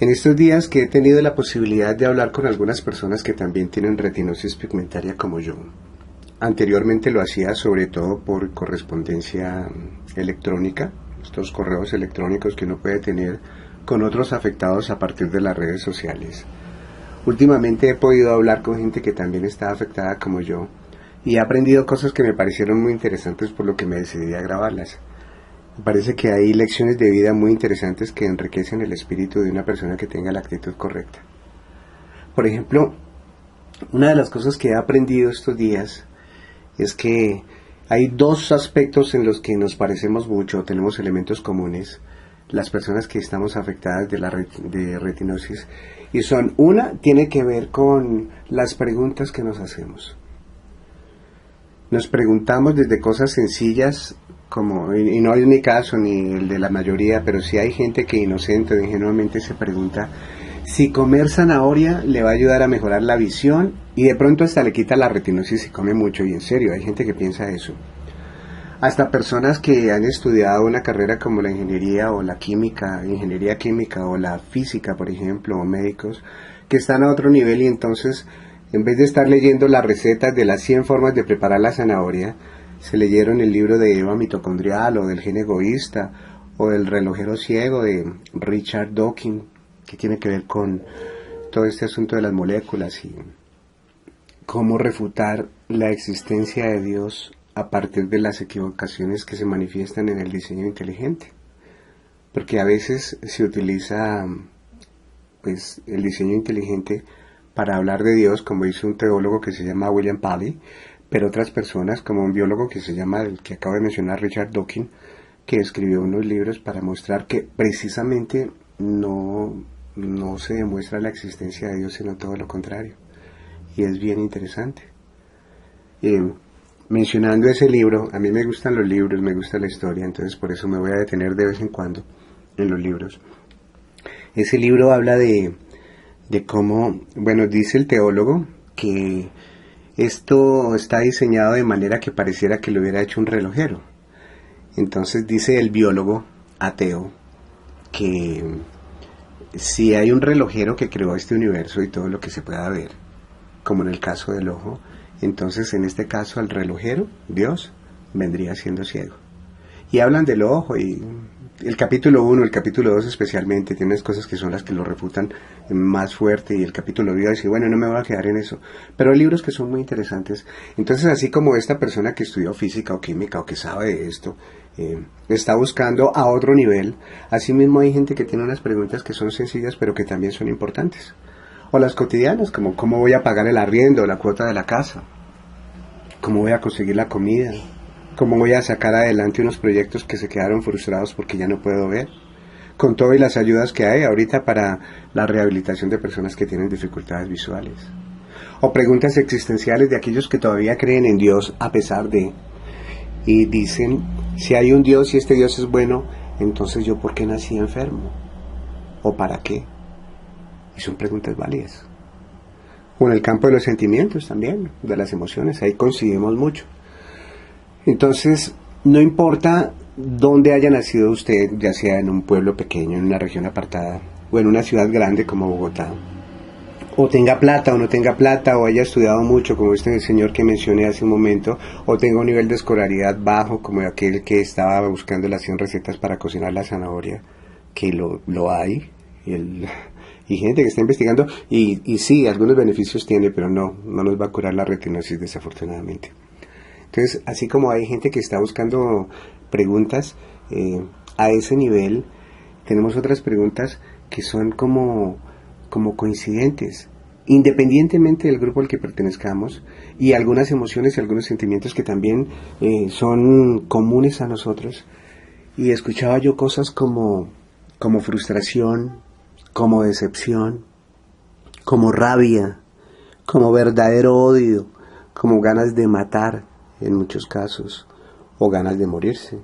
En estos días que he tenido la posibilidad de hablar con algunas personas que también tienen retinosis pigmentaria como yo. Anteriormente lo hacía sobre todo por correspondencia electrónica, estos correos electrónicos que uno puede tener con otros afectados a partir de las redes sociales. Últimamente he podido hablar con gente que también está afectada como yo y he aprendido cosas que me parecieron muy interesantes, por lo que me decidí a grabarlas. Me parece que hay lecciones de vida muy interesantes que enriquecen el espíritu de una persona que tenga la actitud correcta. Por ejemplo, una de las cosas que he aprendido estos días es que hay dos aspectos en los que nos parecemos mucho, tenemos elementos comunes, las personas que estamos afectadas de retinosis, y son, una, tiene que ver con las preguntas que nos hacemos. Nos preguntamos desde cosas sencillas, como, y no es mi caso ni el de la mayoría, pero sí hay gente que inocente o ingenuamente se pregunta si comer zanahoria le va a ayudar a mejorar la visión, y de pronto hasta le quita la retinosis si come mucho, y en serio, hay gente que piensa eso. Hasta personas que han estudiado una carrera como la ingeniería o la química, ingeniería química o la física, por ejemplo, o médicos, que están a otro nivel y entonces, en vez de estar leyendo las recetas de las 100 formas de preparar la zanahoria, se leyeron el libro de Eva mitocondrial o del gen egoísta o del relojero ciego de Richard Dawkins, que tiene que ver con todo este asunto de las moléculas y cómo refutar la existencia de Dios a partir de las equivocaciones que se manifiestan en el diseño inteligente. Porque a veces se utiliza pues el diseño inteligente para hablar de Dios, como dice un teólogo que se llama William Paley, pero otras personas, como un biólogo que se llama, el que acabo de mencionar, Richard Dawkins, que escribió unos libros para mostrar que precisamente no se demuestra la existencia de Dios, sino todo lo contrario. Y es bien interesante. Mencionando ese libro, a mí me gustan los libros, me gusta la historia, entonces por eso me voy a detener de vez en cuando en los libros. Ese libro habla de cómo, bueno, dice el teólogo que esto está diseñado de manera que pareciera que lo hubiera hecho un relojero. Entonces dice el biólogo ateo que si hay un relojero que creó este universo y todo lo que se pueda ver, como en el caso del ojo, entonces en este caso al relojero, Dios, vendría siendo ciego. Y hablan del ojo, y el capítulo 1, el capítulo 2 especialmente, tienen cosas que son las que lo refutan más fuerte, y el capítulo 2 dice, bueno, no me voy a quedar en eso, pero hay libros que son muy interesantes. Entonces, así como esta persona que estudió física o química o que sabe de esto, está buscando a otro nivel, asimismo hay gente que tiene unas preguntas que son sencillas pero que también son importantes. O las cotidianas, como cómo voy a pagar el arriendo, la cuota de la casa, cómo voy a conseguir la comida, cómo voy a sacar adelante unos proyectos que se quedaron frustrados porque ya no puedo ver, con todo y las ayudas que hay ahorita para la rehabilitación de personas que tienen dificultades visuales. O preguntas existenciales de aquellos que todavía creen en Dios a pesar de, y dicen, si hay un Dios y este Dios es bueno, entonces yo ¿por qué nací enfermo? ¿O para qué? Y son preguntas válidas. O en el campo de los sentimientos también, de las emociones, ahí coincidimos mucho. Entonces, no importa dónde haya nacido usted, ya sea en un pueblo pequeño, en una región apartada, o en una ciudad grande como Bogotá, o tenga plata o no tenga plata, o haya estudiado mucho, como este señor que mencioné hace un momento, o tenga un nivel de escolaridad bajo, como aquel que estaba buscando las 100 recetas para cocinar la zanahoria, que lo hay, y gente que está investigando, y sí, algunos beneficios tiene, pero no nos va a curar la retinosis, desafortunadamente. Entonces, así como hay gente que está buscando preguntas a ese nivel, tenemos otras preguntas que son como coincidentes, independientemente del grupo al que pertenezcamos, y algunas emociones y algunos sentimientos que también son comunes a nosotros. Y escuchaba yo cosas como frustración, como decepción, como rabia, como verdadero odio, como ganas de matar en muchos casos, o ganas de morirse,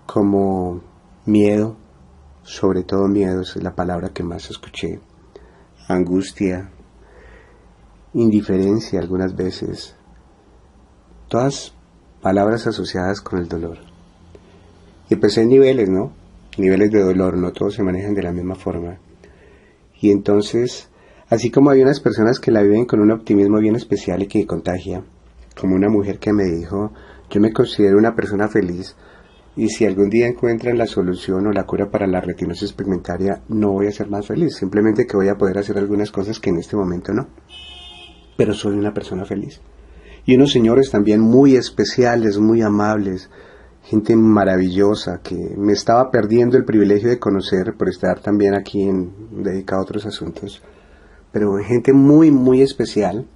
como miedo, sobre todo miedo, esa es la palabra que más escuché, angustia, indiferencia algunas veces, todas palabras asociadas con el dolor. Y pues hay niveles, ¿no? Niveles de dolor, no todos se manejan de la misma forma. Y entonces, así como hay unas personas que la viven con un optimismo bien especial y que contagia, como una mujer que me dijo, yo me considero una persona feliz y si algún día encuentran la solución o la cura para la retinosis pigmentaria, no voy a ser más feliz, simplemente que voy a poder hacer algunas cosas que en este momento no, pero soy una persona feliz. Y unos señores también muy especiales, muy amables, gente maravillosa que me estaba perdiendo el privilegio de conocer por estar también aquí dedicado a otros asuntos, pero gente muy, muy especial.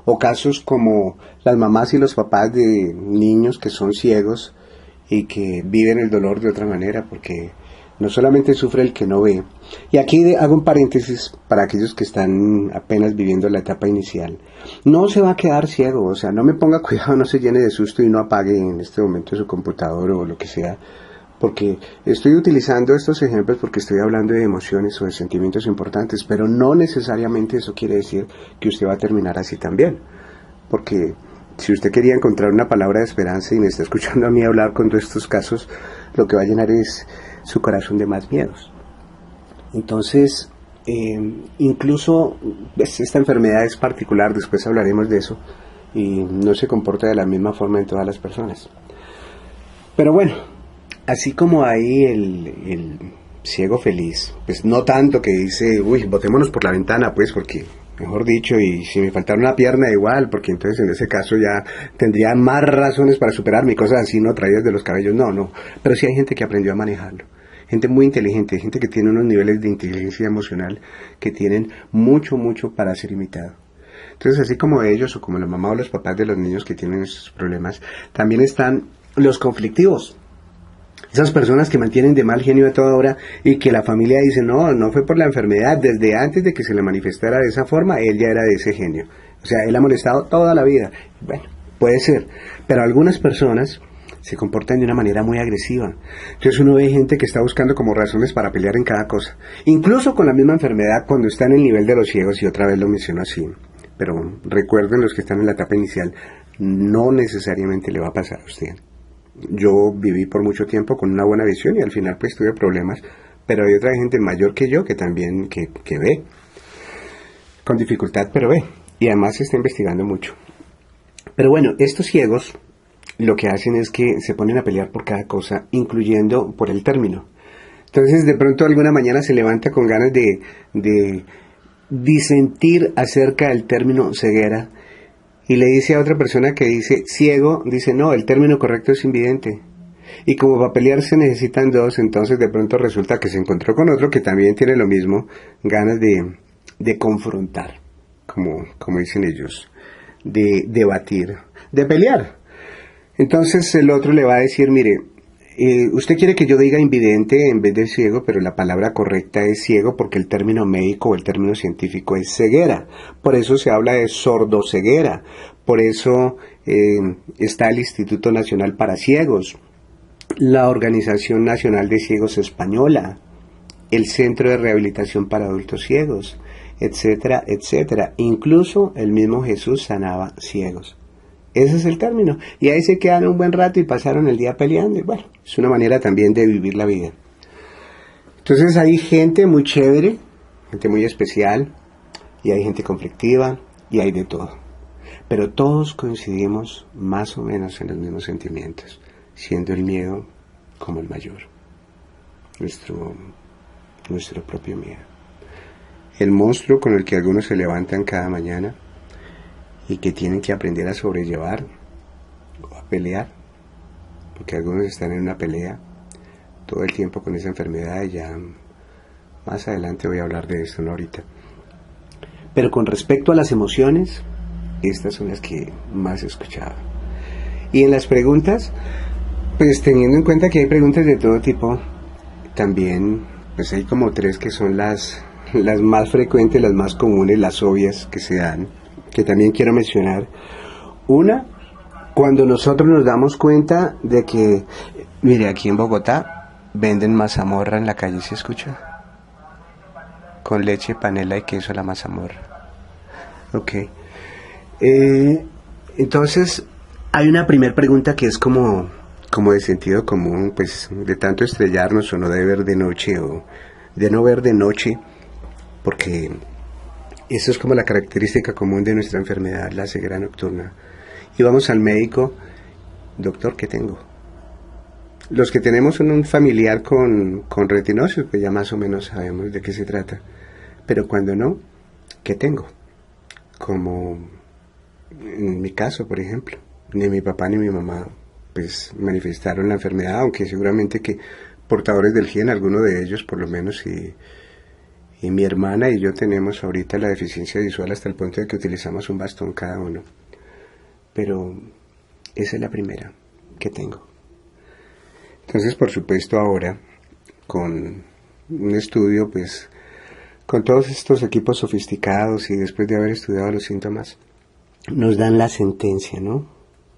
O casos como las mamás y los papás de niños que son ciegos y que viven el dolor de otra manera, porque no solamente sufre el que no ve. Y aquí hago un paréntesis para aquellos que están apenas viviendo la etapa inicial. No se va a quedar ciego, o sea, no me ponga cuidado, no se llene de susto y no apague en este momento su computador o lo que sea, porque estoy utilizando estos ejemplos porque estoy hablando de emociones o de sentimientos importantes, pero no necesariamente eso quiere decir que usted va a terminar así también, porque si usted quería encontrar una palabra de esperanza y me está escuchando a mí hablar con todos estos casos, lo que va a llenar es su corazón de más miedos. Entonces, incluso esta enfermedad es particular, después hablaremos de eso, y no se comporta de la misma forma en todas las personas. Pero bueno, así como hay el ciego feliz, pues no tanto que dice, uy, botémonos por la ventana, pues, porque, mejor dicho, y si me faltara una pierna igual, porque entonces en ese caso ya tendría más razones para superarme, cosas así, no traídas de los cabellos, no, pero sí hay gente que aprendió a manejarlo, gente muy inteligente, gente que tiene unos niveles de inteligencia emocional que tienen mucho, mucho para ser imitado. Entonces, así como ellos, o como la mamá o los papás de los niños que tienen esos problemas, también están los conflictivos. Esas personas que mantienen de mal genio a toda hora y que la familia dice, no fue por la enfermedad, desde antes de que se le manifestara de esa forma, él ya era de ese genio. O sea, él ha molestado toda la vida. Bueno, puede ser, pero algunas personas se comportan de una manera muy agresiva. Entonces uno ve gente que está buscando como razones para pelear en cada cosa. Incluso con la misma enfermedad cuando está en el nivel de los ciegos, y otra vez lo menciono así. Pero recuerden los que están en la etapa inicial, no necesariamente le va a pasar a usted. Yo viví por mucho tiempo con una buena visión y al final pues tuve problemas, pero hay otra gente mayor que yo que también que ve, con dificultad pero ve, y además se está investigando mucho. Pero bueno, estos ciegos lo que hacen es que se ponen a pelear por cada cosa, incluyendo por el término. Entonces de pronto alguna mañana se levanta con ganas de disentir acerca del término ceguera, y le dice a otra persona que dice ciego, dice no, el término correcto es invidente. Y como para pelear se necesitan dos, entonces de pronto resulta que se encontró con otro que también tiene lo mismo, ganas de confrontar, como dicen ellos, de debatir, de pelear. Entonces el otro le va a decir, mire, usted quiere que yo diga invidente en vez de ciego, pero la palabra correcta es ciego porque el término médico o el término científico es ceguera. Por eso se habla de sordoceguera. Por eso está el Instituto Nacional para Ciegos, la Organización Nacional de Ciegos Española, el Centro de Rehabilitación para Adultos Ciegos, etcétera, etcétera. Incluso el mismo Jesús sanaba ciegos. Ese es el término. Y ahí se quedan un buen rato y pasaron el día peleando. Y bueno, es una manera también de vivir la vida. Entonces hay gente muy chévere, gente muy especial, y hay gente conflictiva, y hay de todo. Pero todos coincidimos más o menos en los mismos sentimientos, siendo el miedo como el mayor. Nuestro propio miedo. El monstruo con el que algunos se levantan cada mañana, y que tienen que aprender a sobrellevar o a pelear, porque algunos están en una pelea todo el tiempo con esa enfermedad, y ya más adelante voy a hablar de esto, no ahorita. Pero con respecto a las emociones, estas son las que más he escuchado. Y en las preguntas, pues teniendo en cuenta que hay preguntas de todo tipo, también pues hay como tres que son las más frecuentes, las más comunes, las obvias que se dan, que también quiero mencionar. Una, cuando nosotros nos damos cuenta de que, mire, aquí en Bogotá venden mazamorra en la calle, ¿se escucha? Con leche, panela y queso la mazamorra. Ok. Entonces, hay una primera pregunta que es como de sentido común, pues de tanto estrellarnos o no de ver de noche o de no ver de noche. porque eso es como la característica común de nuestra enfermedad, la ceguera nocturna. Y vamos al médico, doctor, ¿qué tengo? Los que tenemos un familiar con retinosis, pues ya más o menos sabemos de qué se trata. Pero cuando no, ¿qué tengo? Como en mi caso, por ejemplo, ni mi papá ni mi mamá pues manifestaron la enfermedad, aunque seguramente que portadores del gen, alguno de ellos por lo menos, y mi hermana y yo tenemos ahorita la deficiencia visual hasta el punto de que utilizamos un bastón cada uno. Pero esa es la primera que tengo. Entonces, por supuesto, ahora, con un estudio, pues, con todos estos equipos sofisticados y después de haber estudiado los síntomas, nos dan la sentencia, ¿no?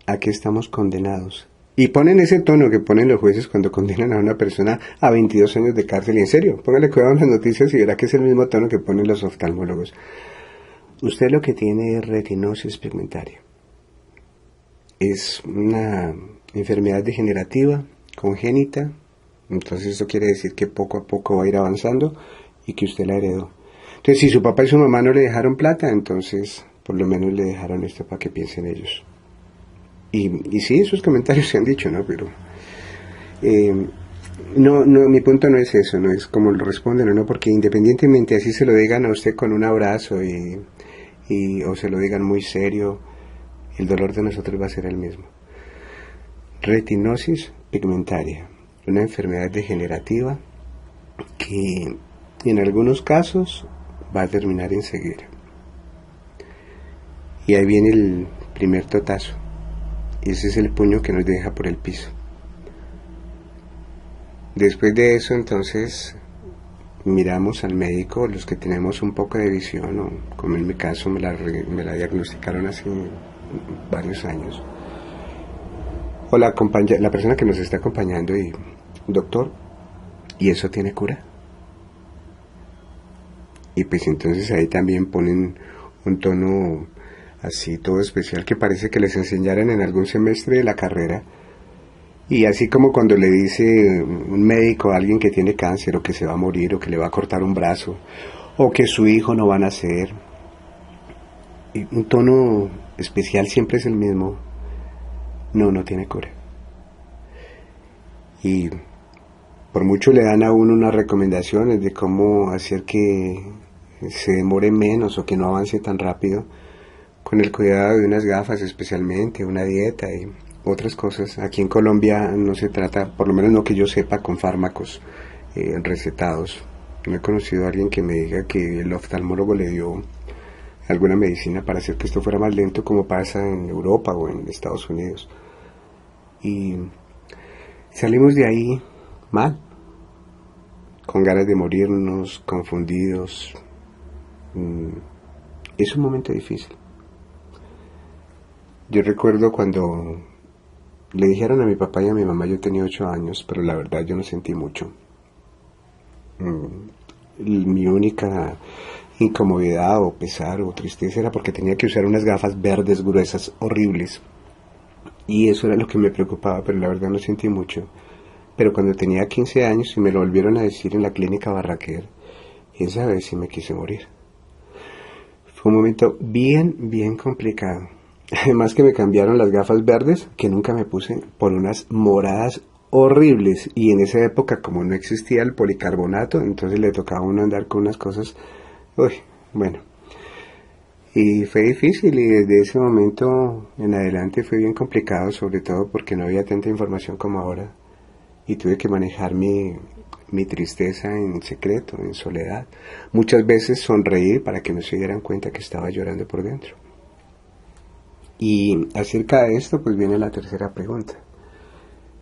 A qué estamos condenados. Y ponen ese tono que ponen los jueces cuando condenan a una persona a 22 años de cárcel. Y en serio, póngale cuidado en las noticias y verá que es el mismo tono que ponen los oftalmólogos. Usted lo que tiene es retinosis pigmentaria. Es una enfermedad degenerativa, congénita. Entonces eso quiere decir que poco a poco va a ir avanzando y que usted la heredó. Entonces, si su papá y su mamá no le dejaron plata, entonces por lo menos le dejaron esto para que piensen ellos. Y sí, esos comentarios se han dicho, ¿no? Pero no, mi punto no es eso, no es como lo responden o no, porque independientemente así se lo digan a usted con un abrazo o se lo digan muy serio, el dolor de nosotros va a ser el mismo. Retinosis pigmentaria, una enfermedad degenerativa que en algunos casos va a terminar en ceguera. Y ahí viene el primer totazo. Y ese es el puño que nos deja por el piso. Después de eso, entonces, miramos al médico, los que tenemos un poco de visión, o como en mi caso me la diagnosticaron hace varios años. O la persona que nos está acompañando y, doctor, ¿y eso tiene cura? Y pues entonces ahí también ponen un tono así todo especial que parece que les enseñaran en algún semestre de la carrera. Y así como cuando le dice un médico a alguien que tiene cáncer o que se va a morir o que le va a cortar un brazo o que su hijo no va a nacer, y un tono especial siempre es el mismo. No tiene cura. Y por mucho le dan a uno unas recomendaciones de cómo hacer que se demore menos o que no avance tan rápido, con el cuidado de unas gafas especialmente, una dieta y otras cosas. Aquí en Colombia no se trata, por lo menos no que yo sepa, con fármacos recetados. No he conocido a alguien que me diga que el oftalmólogo le dio alguna medicina para hacer que esto fuera más lento, como pasa en Europa o en Estados Unidos. Y salimos de ahí mal, con ganas de morirnos, confundidos. Es un momento difícil. Yo recuerdo cuando le dijeron a mi papá y a mi mamá, yo tenía 8 años, pero la verdad yo no sentí mucho. Mi única incomodidad o pesar o tristeza era porque tenía que usar unas gafas verdes gruesas horribles. Y eso era lo que me preocupaba, pero la verdad no sentí mucho. Pero cuando tenía 15 años y me lo volvieron a decir en la clínica Barraquer, esa vez sí me quise morir. Fue un momento bien complicado. Además que me cambiaron las gafas verdes, que nunca me puse, por unas moradas horribles. Y en esa época, como no existía el policarbonato, entonces le tocaba a uno andar con unas cosas... bueno. Y fue difícil y desde ese momento en adelante fue bien complicado, sobre todo porque no había tanta información como ahora. Y tuve que manejar mi tristeza en secreto, en soledad. Muchas veces sonreír para que no se dieran cuenta que estaba llorando por dentro. Y acerca de esto, pues viene la tercera pregunta.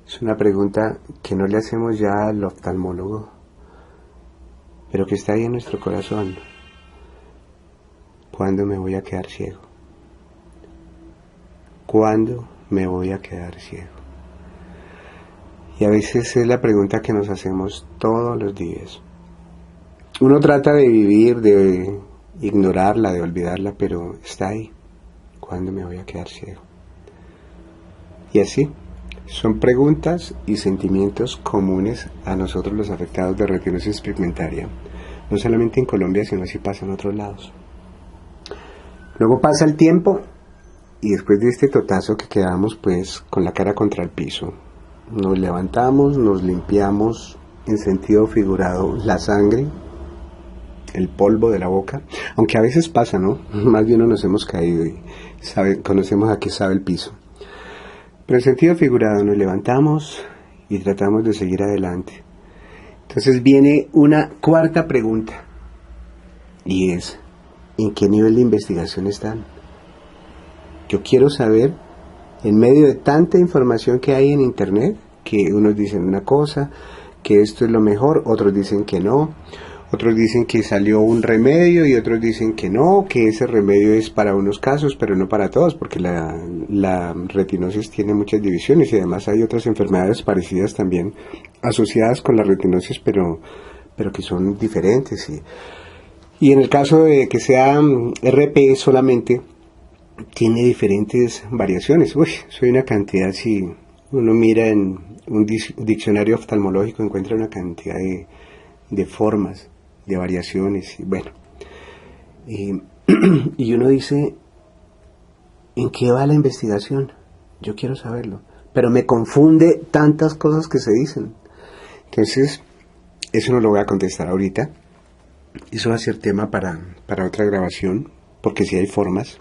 Es una pregunta que no le hacemos ya al oftalmólogo, pero que está ahí en nuestro corazón. ¿Cuándo me voy a quedar ciego? ¿Cuándo me voy a quedar ciego? Y a veces es la pregunta que nos hacemos todos los días. Uno trata de vivir, de ignorarla, de olvidarla, pero está ahí. ¿Cuándo me voy a quedar ciego? Y así, son preguntas y sentimientos comunes a nosotros los afectados de retinosis pigmentaria. no solamente en Colombia, sino así pasa en otros lados. Luego pasa el tiempo y después de este totazo que quedamos pues con la cara contra el piso, nos levantamos, nos limpiamos en sentido figurado la sangre, el polvo de la boca, aunque a veces pasa, ¿no? Más de uno nos hemos caído y conocemos a qué sabe el piso. Pero en sentido figurado nos levantamos y tratamos de seguir adelante. Entonces viene una cuarta pregunta y es, ¿en qué nivel de investigación están? Yo quiero saber, en medio de tanta información que hay en internet, que unos dicen una cosa, que esto es lo mejor, otros dicen que no, otros dicen que salió un remedio y otros dicen que no, que ese remedio es para unos casos, pero no para todos, porque la retinosis tiene muchas divisiones y además hay otras enfermedades parecidas también asociadas con la retinosis, pero que son diferentes. Y en el caso de que sea RP solamente, tiene diferentes variaciones. Uy, soy una cantidad, si uno mira en un diccionario oftalmológico encuentra una cantidad de formas, de variaciones, y bueno. Y uno dice, ¿en qué va la investigación? Yo quiero saberlo. Pero me confunde tantas cosas que se dicen. Entonces, eso no lo voy a contestar ahorita. Eso va a ser tema para otra grabación, porque sí hay formas.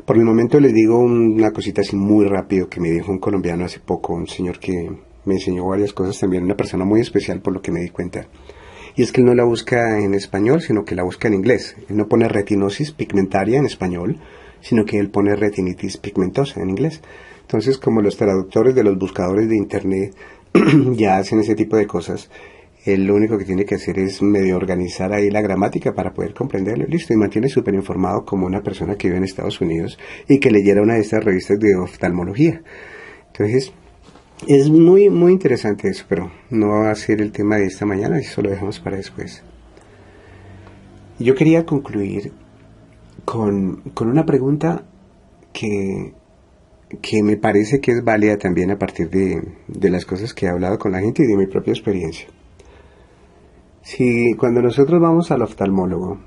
Por el momento les digo una cosita así muy rápido que me dijo un colombiano hace poco, un señor que me enseñó varias cosas también, una persona muy especial por lo que me di cuenta. Y es que él no la busca en español, sino que la busca en inglés. Él no pone retinosis pigmentaria en español, sino que él pone retinitis pigmentosa en inglés. Entonces, como los traductores de los buscadores de internet ya hacen ese tipo de cosas, él lo único que tiene que hacer es medio organizar ahí la gramática para poder comprenderlo. Listo, y mantiene súper informado como una persona que vive en Estados Unidos y que leyera una de estas revistas de oftalmología. Entonces, es muy, muy interesante eso, pero no va a ser el tema de esta mañana, eso lo dejamos para después. Yo quería concluir con una pregunta que me parece que es válida también a partir de las cosas que he hablado con la gente y de mi propia experiencia. Si cuando nosotros vamos al oftalmólogo,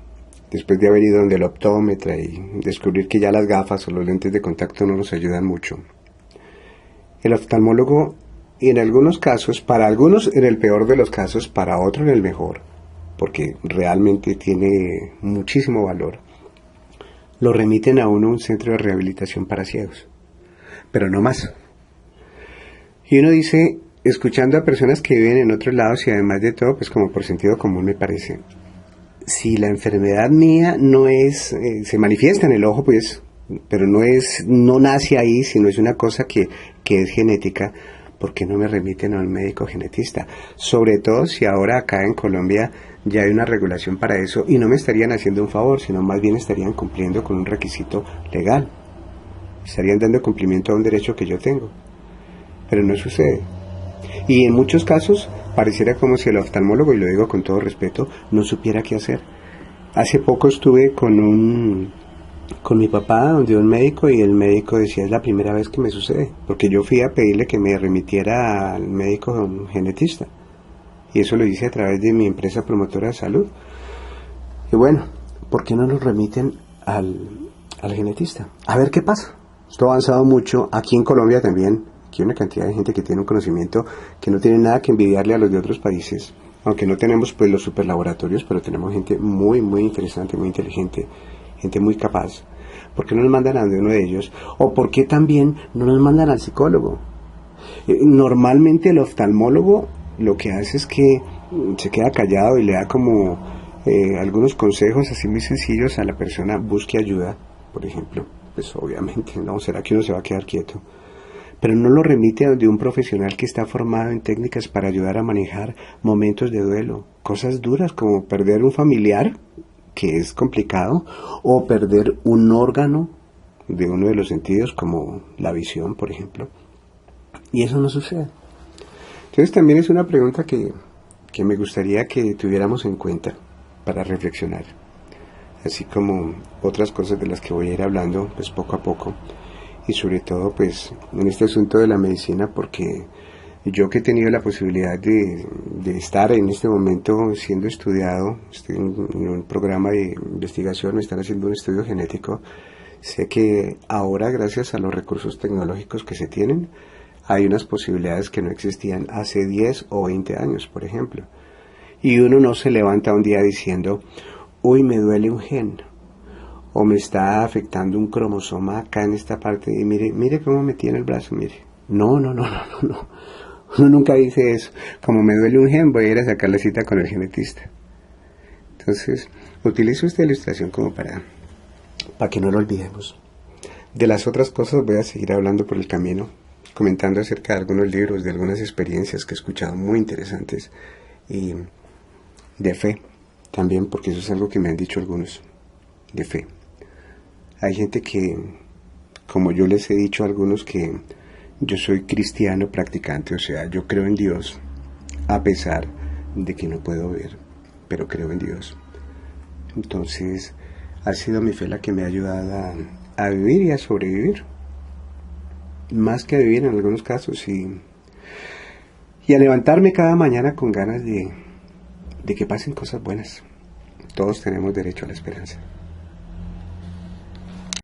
después de haber ido donde el optómetra y descubrir que ya las gafas o los lentes de contacto no nos ayudan mucho, el oftalmólogo, en algunos casos, para algunos en el peor de los casos, para otros en el mejor, porque realmente tiene muchísimo valor, lo remiten a uno a un centro de rehabilitación para ciegos, pero no más. Y uno dice, escuchando a personas que viven en otros lados y además de todo, pues como por sentido común me parece, si la enfermedad mía no es, se manifiesta en el ojo, pues, pero no nace ahí, sino es una cosa que es genética, ¿por qué no me remiten a un médico genetista? Sobre todo si ahora acá en Colombia ya hay una regulación para eso y no me estarían haciendo un favor, sino más bien estarían cumpliendo con un requisito legal. Estarían dando cumplimiento a un derecho que yo tengo. Pero no sucede. Y en muchos casos pareciera como si el oftalmólogo, y lo digo con todo respeto, no supiera qué hacer. Hace poco estuve con mi papá donde un médico y el médico decía, es la primera vez que me sucede, porque yo fui a pedirle que me remitiera al médico genetista y eso lo hice a través de mi empresa promotora de salud. Y bueno, ¿por qué no nos remiten al genetista? A ver qué pasa. Esto ha avanzado mucho aquí en Colombia también. Aquí hay una cantidad de gente que tiene un conocimiento que no tiene nada que envidiarle a los de otros países, aunque no tenemos pues los superlaboratorios, pero tenemos gente muy muy interesante, muy inteligente, gente muy capaz. ¿Por qué no nos mandan a uno de ellos? ¿O por qué también no nos mandan al psicólogo? Normalmente el oftalmólogo lo que hace es que se queda callado y le da como algunos consejos así muy sencillos a la persona, busque ayuda, por ejemplo. Pues obviamente, ¿no? ¿Será que uno se va a quedar quieto? Pero no lo remite a donde un profesional que está formado en técnicas para ayudar a manejar momentos de duelo, cosas duras como perder un familiar, que es complicado, o perder un órgano de uno de los sentidos, como la visión, por ejemplo. Y eso no sucede. Entonces también es una pregunta que me gustaría que tuviéramos en cuenta para reflexionar, así como otras cosas de las que voy a ir hablando pues poco a poco, y sobre todo pues en este asunto de la medicina, porque Yo que he tenido la posibilidad de estar en este momento siendo estudiado, estoy en un programa de investigación, me están haciendo un estudio genético, sé que ahora, gracias a los recursos tecnológicos que se tienen, hay unas posibilidades que no existían hace 10 o 20 años, por ejemplo. Y uno no se levanta un día diciendo, uy, me duele un gen, o me está afectando un cromosoma acá en esta parte, y mire cómo me tiene el brazo, mire. No, no, no, no, no, no. Uno nunca dice eso. Como me duele un gen, voy a ir a sacar la cita con el genetista. Entonces, utilizo esta ilustración como para que no lo olvidemos. De las otras cosas voy a seguir hablando por el camino, comentando acerca de algunos libros, de algunas experiencias que he escuchado muy interesantes, y de fe también, porque eso es algo que me han dicho algunos, de fe. Hay gente que, como yo les he dicho a algunos, que yo soy cristiano practicante, o sea, yo creo en Dios, a pesar de que no puedo ver, pero creo en Dios. Entonces, ha sido mi fe la que me ha ayudado a vivir y a sobrevivir, más que a vivir en algunos casos, y a levantarme cada mañana con ganas de que pasen cosas buenas. Todos tenemos derecho a la esperanza.